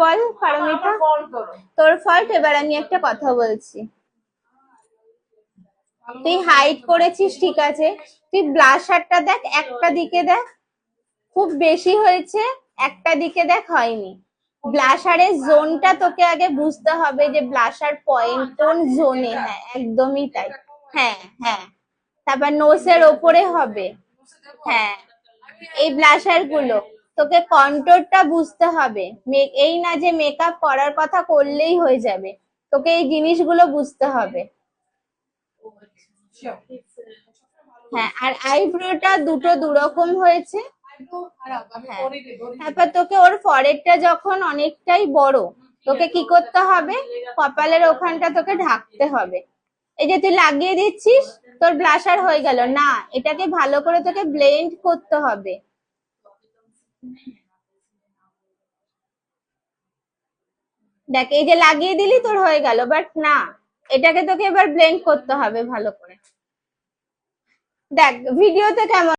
বল পারমিতা, তোর ফল্ট। এবার আমি একটা কথা বলছি, তুই হাইড করেছিস ঠিক আছে, তুই ব্লাশারটা দেখ, একটা দিকে দেখ, খুব বেশি হয়েছে, একটা দিকে দেখ হয়নি। ব্লাশারের জোনটা তোকে আগে বুঝতে হবে যে ব্লাশার পয়েন্ট কোন জোনে। হ্যাঁ একদমই তাই। হ্যাঁ হ্যাঁ, তারপর নোসের ওপরে হবে। হ্যাঁ, এই ব্লাশার গুলো তোকে কন্ট্রোলটা বুঝতে হবে। এই না যে মেকআপ করার কথা করলেই হয়ে যাবে, তোকে এই জিনিসগুলো বুঝতে হবে। হ্যাঁ, আর আইব্রোটা দুটো দুরকম হয়েছে। হ্যাঁ, তারপর তোকে ওর ফরেডটা যখন অনেকটাই বড়, তোকে কি করতে হবে, কপালের ওখানটা তোকে ঢাকতে হবে। এই যে তুই লাগিয়ে দিচ্ছিস, তোর ব্লাশার হয়ে গেল না, এটাকে ভালো করে তোকে ব্লেন্ড করতে হবে। দেখ এই যে লাগিয়ে দিলি তোর হয়ে গেল, বাট না, এটাকে তোকে এবার ব্লেন্ড করতে হবে ভালো করে। দেখ ভিডিওতে কেমন